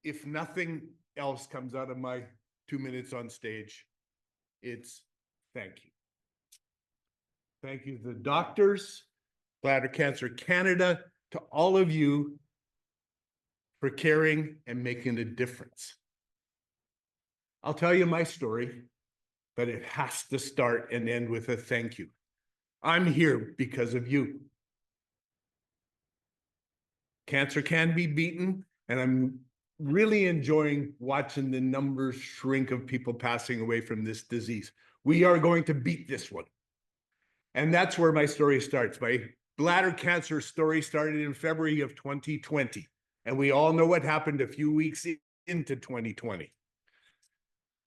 if nothing else comes out of my 2 minutes on stage, it's thank you. Thank you to the doctors, Bladder Cancer Canada, to all of you for caring and making a difference. I'll tell you my story, but it has to start and end with a thank you. I'm here because of you. Cancer can be beaten, and I'm really enjoying watching the numbers shrink of people passing away from this disease. We are going to beat this one. And that's where my story starts. My bladder cancer story started in February of 2020. And we all know what happened a few weeks into 2020.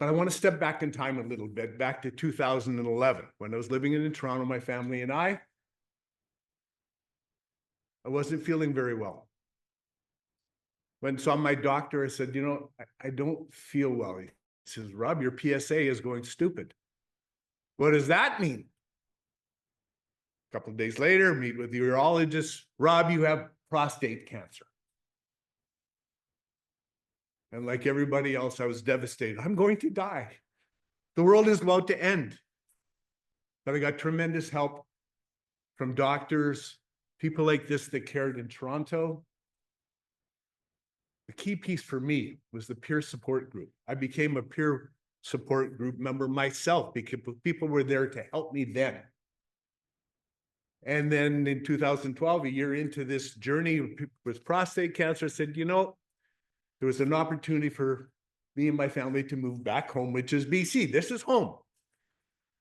But I want to step back in time a little bit, back to 2011, when I was living in Toronto, my family and I wasn't feeling very well. When I saw my doctor, I said, you know, I don't feel well. He says, Rob, your PSA is going stupid. What does that mean? A couple of days later, meet with the urologist. Rob, you have prostate cancer. And like everybody else, I was devastated. I'm going to die. The world is about to end. But I got tremendous help from doctors, people like this that cared in Toronto. The key piece for me was the peer support group. I became a peer support group member myself because people were there to help me then. And then in 2012, a year into this journey with prostate cancer, I said, you know, there was an opportunity for me and my family to move back home, which is BC. This is home.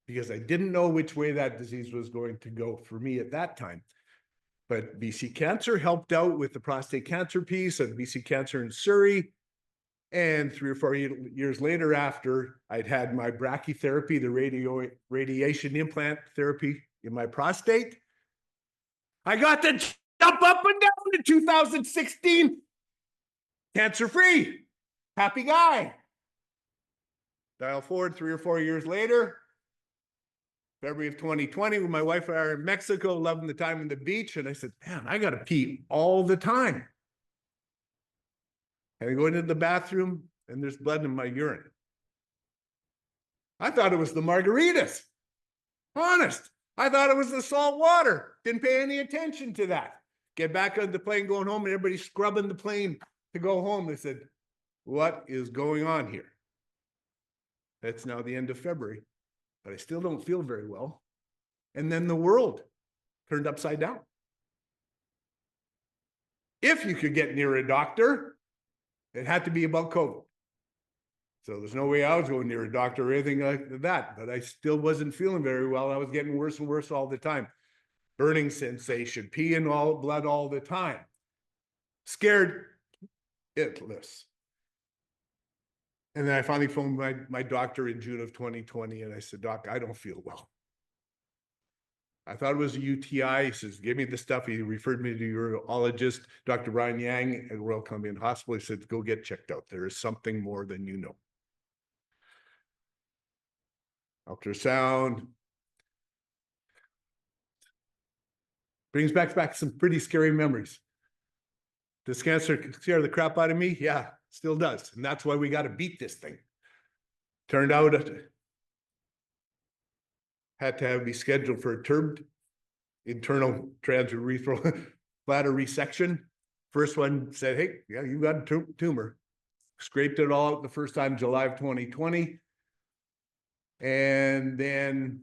Because I didn't know which way that disease was going to go for me at that time. But BC Cancer helped out with the prostate cancer piece and BC Cancer in Surrey. And 3 or 4 years later, after I'd had my brachytherapy, the radiation implant therapy in my prostate, I got to jump up and down in 2016. Cancer-free, happy guy. Dial forward 3 or 4 years later, February of 2020, when my wife and I were in Mexico, loving the time on the beach, and I said, man, I got to pee all the time. And I go into the bathroom, and there's blood in my urine. I thought it was the margaritas. Honest. I thought it was the salt water. Didn't pay any attention to that. Get back on the plane, going home, and everybody's scrubbing the plane to go home. They said, what is going on here? It's now the end of February, but I still don't feel very well. And then the world turned upside down. If you could get near a doctor, it had to be about COVID. So there's no way I was going near a doctor or anything like that, but I still wasn't feeling very well. I was getting worse and worse all the time. Burning sensation, peeing all blood all the time. Scared itless. And then I finally phoned my doctor in June of 2020, and I said, Doc, I don't feel well. I thought it was a UTI. He says, give me the stuff. He referred me to a urologist, Dr. Brian Yang at Royal Columbian Hospital. He said, go get checked out. There is something more than you know. Ultrasound. Brings back some pretty scary memories. Does cancer scare the crap out of me? Yeah, still does. And that's why we got to beat this thing. Turned out had to be scheduled for a TURBT, internal transurethral bladder resection. First one said, hey, yeah, you got a tumor. Scraped it all out the first time, July of 2020. And then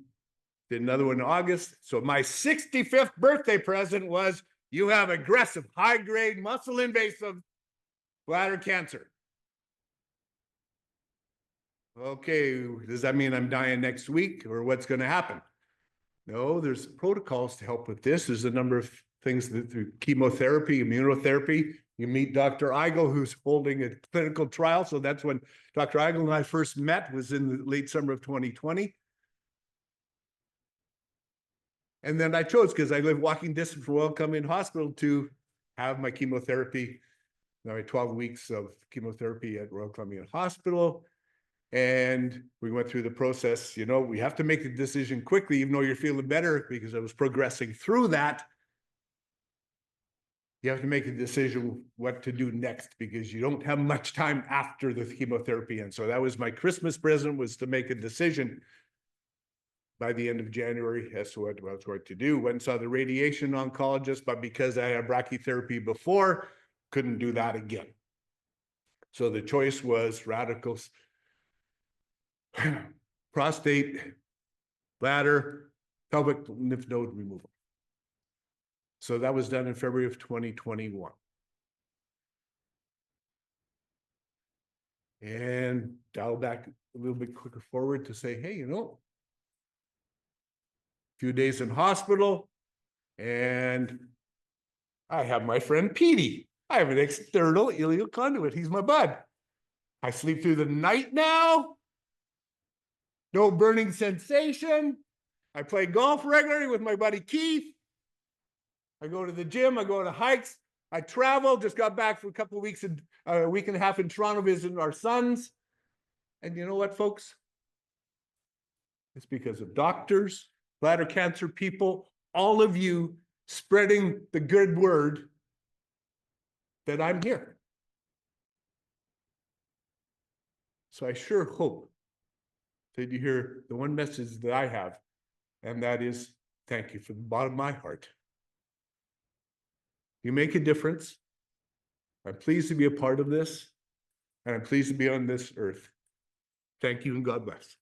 did another one in August. So my 65th birthday present was, you have aggressive, high-grade, muscle-invasive bladder cancer. Okay, does that mean I'm dying next week, or what's going to happen? No, there's protocols to help with this. There's a number of things that through chemotherapy, immunotherapy. You meet Dr. Eigel, who's holding a clinical trial. So that's when Dr. Eigel and I first met, was in the late summer of 2020. And then I chose, because I live walking distance from Royal Columbian Hospital, to have my chemotherapy, my 12 weeks of chemotherapy at Royal Columbian Hospital. And we went through the process. You know, we have to make the decision quickly, even though you're feeling better, because I was progressing through that. you have to make a decision what to do next because you don't have much time after the chemotherapy. And so that was my Christmas present, was to make a decision by the end of January as to what I was going to do. Went and saw the radiation oncologist, but because I had brachytherapy before, couldn't do that again. So the choice was radicals, prostate, bladder, pelvic lymph node removal. So that was done in February of 2021. And dial back a little bit quicker forward to say, hey, a few days in hospital, and I have my friend Petey. I have an external ileal conduit. He's my bud. I sleep through the night now. No burning sensation. I play golf regularly with my buddy Keith. I go to the gym. I go to hikes. I travel. Just got back for a couple of weeks, a week and a half in Toronto visiting our sons. And you know what, folks? It's because of doctors, bladder cancer people, all of you spreading the good word that I'm here. So I sure hope that you hear the one message that I have, and that is thank you from the bottom of my heart. You make a difference. I'm pleased to be a part of this, and I'm pleased to be on this earth. Thank you, and God bless.